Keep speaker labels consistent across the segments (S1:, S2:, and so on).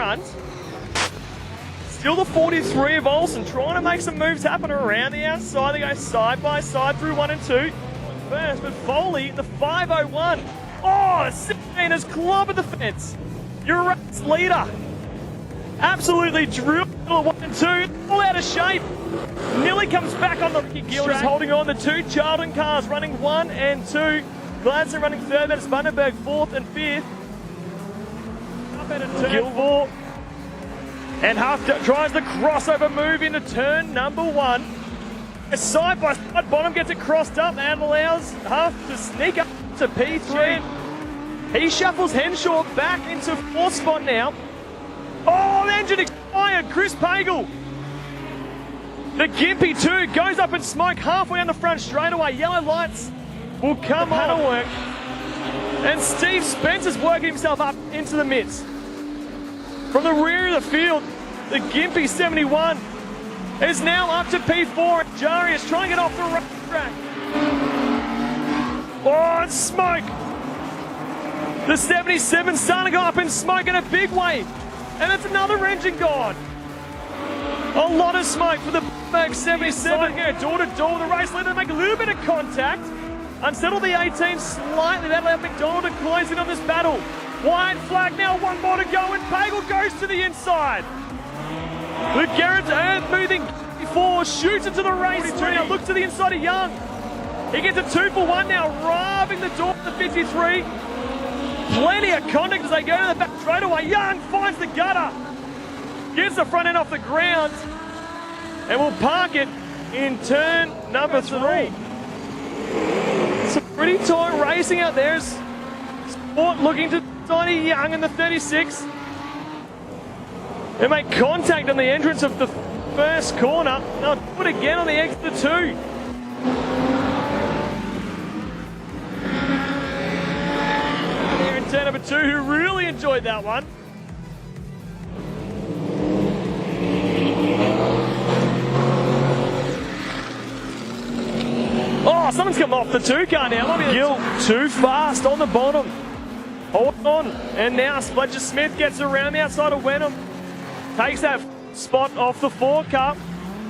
S1: front. Still the 43 of Olsen trying to make some moves happen around the outside. They go side by side through 1 and 2. First, but Foley, the 501. Oh, the 16 has clobbered the fence. Your race leader absolutely drilled the 1 and 2. All out of shape. Nearly comes back on the Racegear is holding on. The two Charlton cars running 1 and 2. Gladstone running third, then Spandenberg fourth and fifth. Up at a turn. Gilmore. And Huff tries the crossover move into turn number 1. A side by side bottom gets it crossed up and allows Huff to sneak up to P3. He shuffles Henshaw back into 4th spot now. Oh, the engine expired. Chris Pagel. The Gimpy 2 goes up in smoke halfway on the front straightaway. Yellow lights will come on. Work. And Steve Spencer's working himself up into the midst. From the rear of the field, the Gimpy 71 is now up to P4. Jari is trying to get off the racetrack. Oh, it's smoke. The 77 starting to go up in smoke in a big way. And it's another engine gone. A lot of smoke for the Berg 77. Door to door with the race leader to make a little bit of contact. Unsettle the 18 slightly. That'll allow McDonald to close in on this battle. White flag now, 1 more to go, and Pagel goes to the inside. The Garrett's earth moving before, shoots into the race. Now looks to the inside of Young. He gets a 2 for 1 now, raving the door to the 53. Plenty of contact as they go to the back straightaway. Young finds the gutter. Gets the front end off the ground. And will park it in turn number 3. Some pretty tight racing out there. Sport looking to Tiny Young in the 36. They make contact on the entrance of the first corner. They'll do it again on the exit of 2. Here in turn number 2, who really enjoyed that one. Oh, someone's come off the 2 car now. Gill too fast on the bottom. Hold on. And now Fletcher Smith gets around the outside of Wenham. Takes that spot off the 4 car.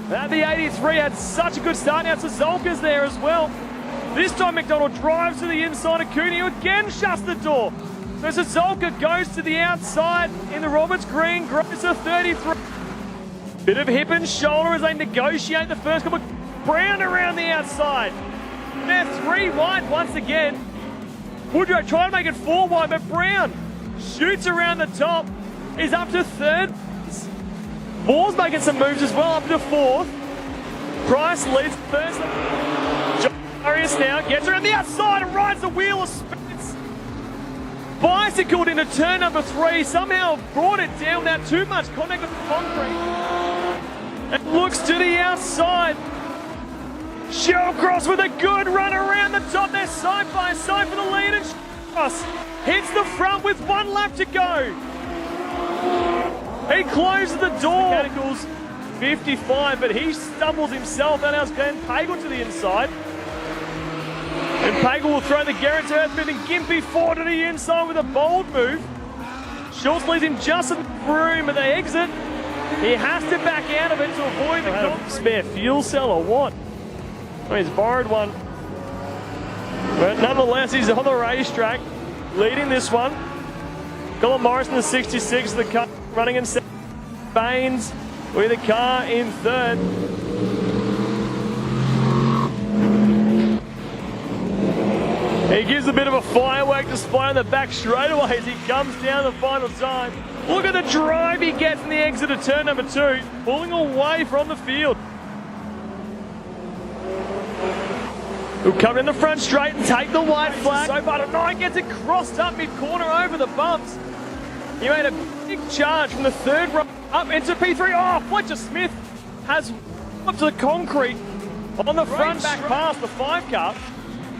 S1: That the 83 had such a good start. Now Zolka's there as well. This time McDonald drives to the inside of Cooney, who again shuts the door. So Zolka goes to the outside in the Roberts Green, grows to 33. Bit of hip and shoulder as they negotiate the first couple. Brown around the outside. They're 3 wide once again. Woodrow trying to make it 4 wide, but Brown shoots around the top. Is up to 3rd. Moore's making some moves as well, up to 4th. Price leads first. John Arias now gets around the outside and rides the wheel of Spence. Bicycled into turn number 3. Somehow brought it down without too much contact with the concrete. And looks to the outside. Shellcross with a good run around the top. They're side by side for the lead, and Shellcross hits the front with 1 lap to go. He closes the door. Mechanicals 55, but he stumbles himself. That allows Glenn Pagel to the inside. And Pagel will throw the Garrett's Earthmove and Gimpy 4 to the inside with a bold move. Schultz leaves him just in room at the exit. He has to back out of it to avoid the spare fuel cell or what? Well, he's borrowed one. But nonetheless, he's on the racetrack, leading this one. Colin Morrison, the 66, the car running in 2nd. Baines with the car in 3rd. He gives a bit of a firework display on the back straightaway as he comes down the final time. Look at the drive he gets in the exit of turn number 2, pulling away from the field. He'll come in the front straight and take the white flag. So far tonight gets it crossed up mid-corner over the bumps. He made a big charge from the 3rd row up into P3. Oh, Fletcher Smith has up to the concrete on the front back past the 5 car.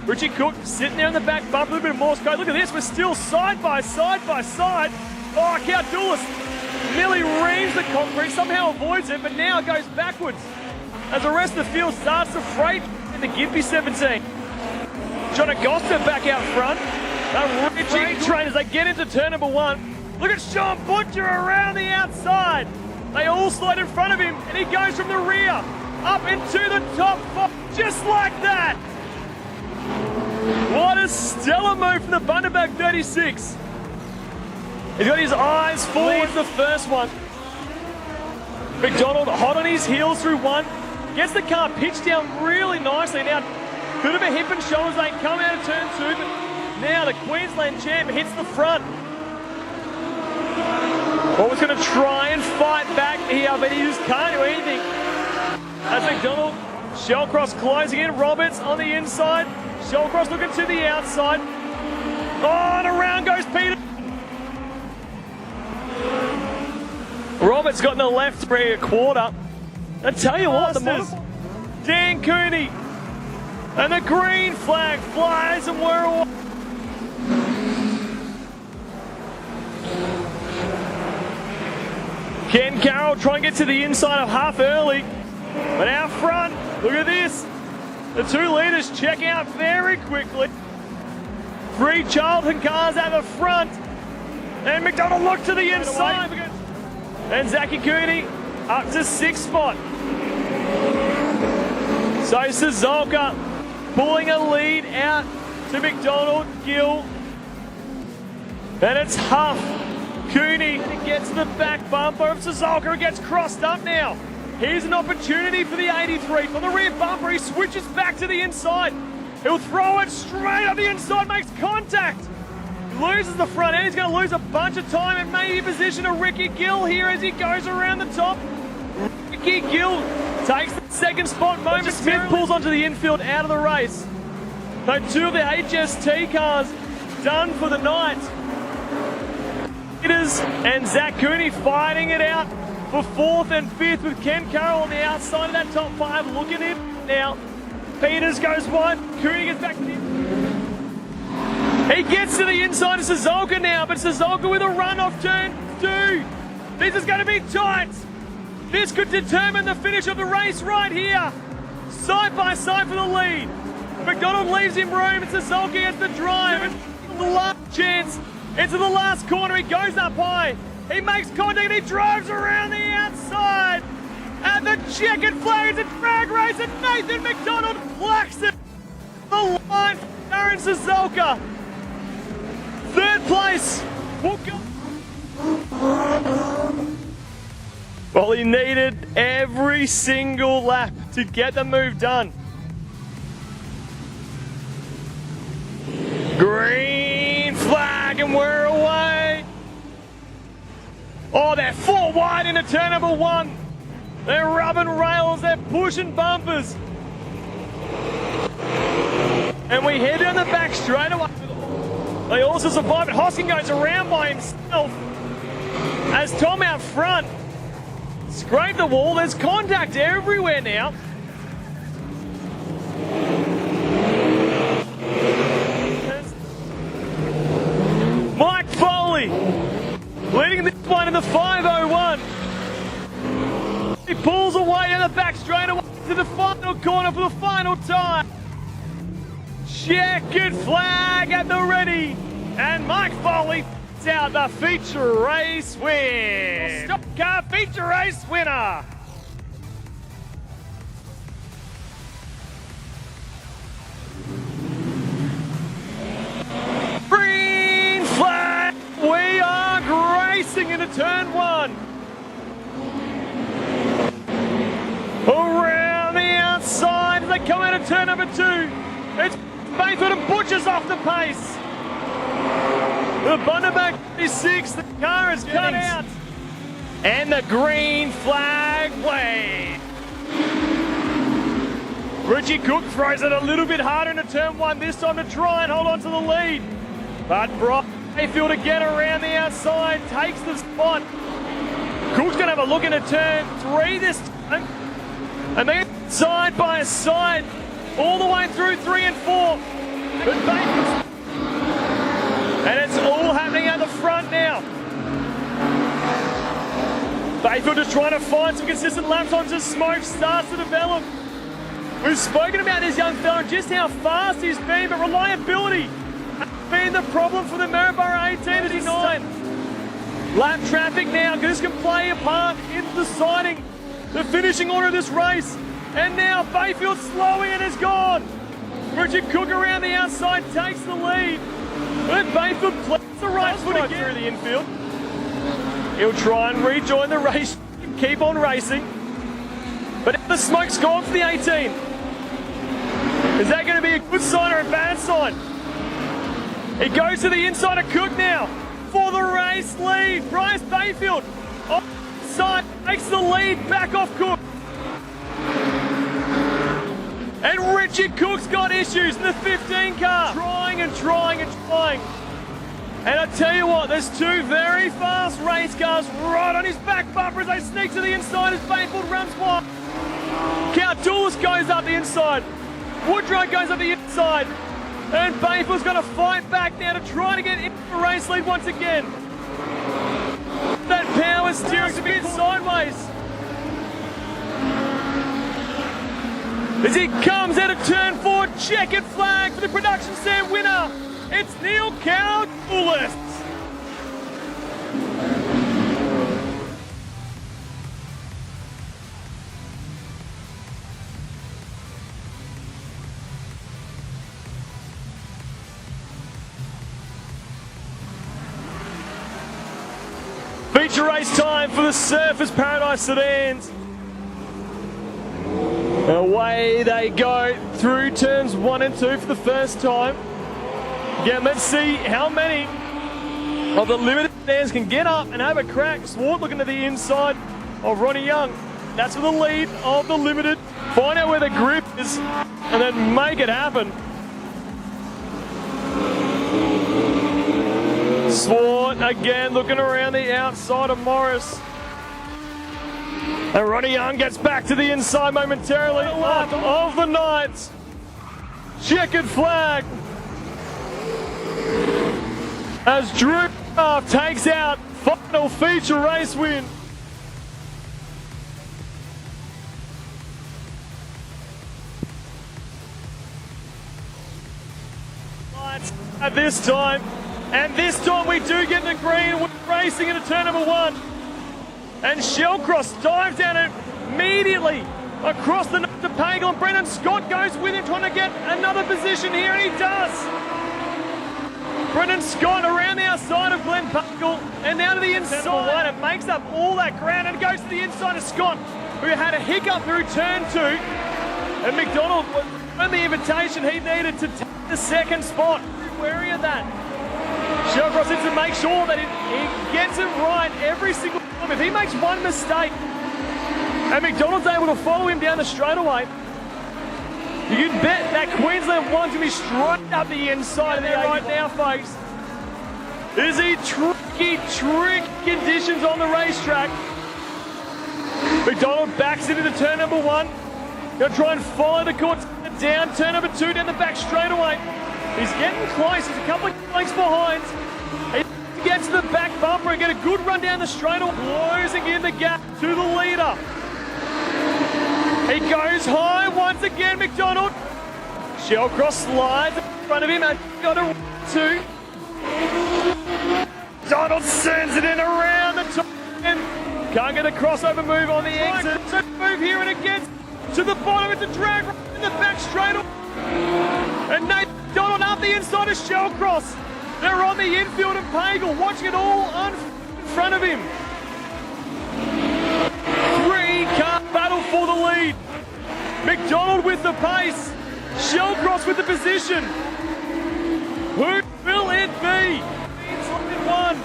S1: Richie Cook sitting there in the back bump, a little bit of Morse code. Look at this, we're still side by side by side. Oh, Cowdoulis nearly reams the concrete, somehow avoids it, but now it goes backwards as the rest of the field starts to freight in the Gimpy 17. John Agosta back out front. Richie train as they get into turn number 1. Look at Sean Butcher around the outside. They all slide in front of him, and he goes from the rear up into the top 5, just like that. What a stellar move from the Bundaberg 36. He's got his eyes forward for the first one. McDonald hot on his heels through 1. Gets the car pitched down really nicely. Now, bit of a hip and shoulders. They come out of turn 2, but now the Queensland champ hits the front. Always going to try and fight back here, but he just can't do anything. As McDonald, Shellcross closing in. Roberts on the inside. Shellcross looking to the outside. Oh, and around goes Peter. Roberts got in the left for a quarter. I tell you what, Dan Cooney. And the green flag flies, and we're away. Ken Carroll trying to get to the inside of half early. But out front, look at this. The 2 leaders check out very quickly. 3 Charlton cars out the front. And McDonald looked to the inside. And Zachy Cooney up to 6th spot. So Suzuka pulling a lead out to McDonald, Gill. And it's Huff. Cooney gets the back bumper of Suzuka and gets crossed up now. Here's an opportunity for the 83. From the rear bumper, he switches back to the inside. He'll throw it straight up the inside, makes contact. Loses the front end. He's going to lose a bunch of time and maybe position to Ricky Gill here as he goes around the top. Ricky Gill takes the 2nd spot. Moment Smith pulls onto the infield out of the race. So 2 of the HST cars done for the night. Peters and Zach Cooney fighting it out for 4th and 5th with Ken Carroll on the outside of that top 5. Look at him now. Peters goes wide. Cooney gets back to the inside. He gets to the inside of Suzuka now, but Suzuka with a run off turn 2. This is going to be tight. This could determine the finish of the race right here. Side by side for the lead. McDonald leaves him room, and Suzuka gets the drive. And the last chance into the last corner. He goes up high. He makes contact and he drives around the outside. And the checkered flag is a drag race, and Nathan McDonald clacks it. The line for Aaron Suzuka. 3rd place. Well, he needed every single lap to get the move done. Green flag, and we're away. Oh, they're 4 wide into turn number 1. They're rubbing rails, they're pushing bumpers. And we head down the back straight away. They also survive, but Hosking goes around by himself. As Tom out front scrape the wall, there's contact everywhere now. Mike Foley leading this one in the 501. He pulls away in the back straight away to the final corner for the final time. Checkered flag at the ready, and Mike Foley gets out the feature race win. Stock car feature race winner. Green flag. We are racing into turn 1. Around the outside as they come out of turn number 2. It's Bayford and Butcher's off the pace. The Bundaberg 36, the car is cut out. And the green flag wave. Richie Cook throws it a little bit harder into turn 1 this time to try and hold on to the lead. But Brock Mayfield again around the outside, takes the spot. Cook's going to have a look into turn 3 this time. And then side by side, all the way through 3 and 4. And it's all happening at the front now. Bayfield just trying to find some consistent laps on, just smoke starts to develop. We've spoken about this young fella and just how fast he's been, but reliability has been the problem for the Maryborough 18-9. Lap traffic now, this can play a part in deciding the finishing order of this race. And now Bayfield slowing and is gone. Richard Cook around the outside takes the lead. But Bayfield plays the right foot again through the infield. He'll try and rejoin the race, keep on racing. But the smoke's gone for the 18. Is that going to be a good sign or a bad sign? He goes to the inside of Cook now for the race lead. Bryce Bayfield offside takes the lead back off Cook. And Richard Cook's got issues in the 15 car. Trying and trying and trying. And I tell you what, there's two very fast race cars right on his back bumper as they sneak to the inside as Bayfield runs wide. Countoulis goes up the inside. Woodrow goes up the inside. And Bayfield's going to fight back now to try to get into the race lead once again. That power steering's a bit sideways. As he comes out of turn 4, checkered flag for the production stand winner. It's Neil Countoulis. Feature race time for the Surfers Paradise sedans. Away they go through turns 1 and 2 for the first time. Yeah, let's see how many of the limited sedans can get up and have a crack. Swart looking to the inside of Ronnie Young. That's for the lead of the limited. Find out where the grip is and then make it happen. Swart again looking around the outside of Morris. And Ronnie Young gets back to the inside momentarily. Lap of the night. Checkered flag. As Drew takes out final feature race win. At this time. And this time we do get the green. We're racing into turn number 1. And Shellcross dives down immediately across the nose to Pagel, and Brendan Scott goes with him trying to get another position here, and he does. Brendan Scott around the outside of Glenn Pagel and now to the inside. It makes up all that ground and goes to the inside of Scott, who had a hiccup through turn 2. And McDonald earned the invitation he needed to take the second spot. Wary of that. Shellcross needs to make sure that he gets it right every single time. If he makes one mistake and McDonald's able to follow him down the straightaway, you can bet that Queensland one's going to be straight up the inside of there right now, folks. Is he tricky conditions on the racetrack. McDonald backs into turn number 1. Going to try and follow the course down. Turn number 2 down the back straightaway. He's getting close. He's a couple of lengths behind. He gets to the back bumper and get a good run down the straightaway, closing in the gap to the leader. He goes high once again, McDonald. Shellcross slides in front of him and got a 2. Donald sends it in around the top end. Can't get a crossover move on the exit. So move here and it gets to the bottom. It's a drag right in the back straightaway. And Nate Donald up the inside of Shellcross. They're on the infield and Pagel watching it all in front of him. 3-car battle for the lead. McDonald with the pace. Shellcross with the position. Who will it be? It's on 1.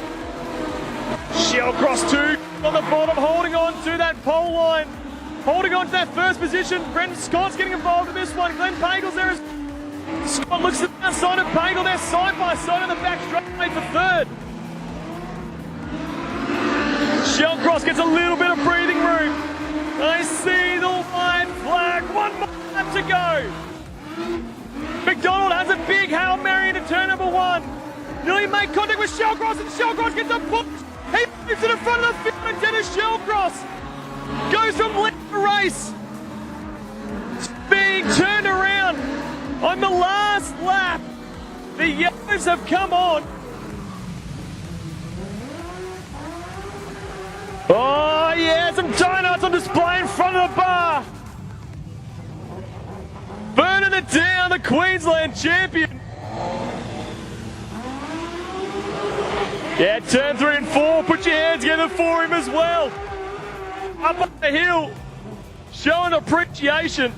S1: Shellcross 2 on the bottom, holding on to that pole line. Holding on to that first position. Brendan Scott's getting involved in this one. Glenn Pagel's there as Scott looks at the outside of Pagel. They're side by side on the back straightaway for 3rd. Shellcross gets a little bit of breathing room. I see the white flag. 1 more lap to go. McDonald has a big Hail Mary into turn number 1. Nearly made contact with Shellcross, and Shellcross gets a push. He moves to the front of the field, and Dennis Shellcross goes from lead to race. It's being turned around on the last lap. The yellows have come on. some donuts on display in front of the bar. Burning it down, the Queensland champion. Yeah, turn 3 and 4. Put your hands together for him as well. Up on the hill, showing appreciation.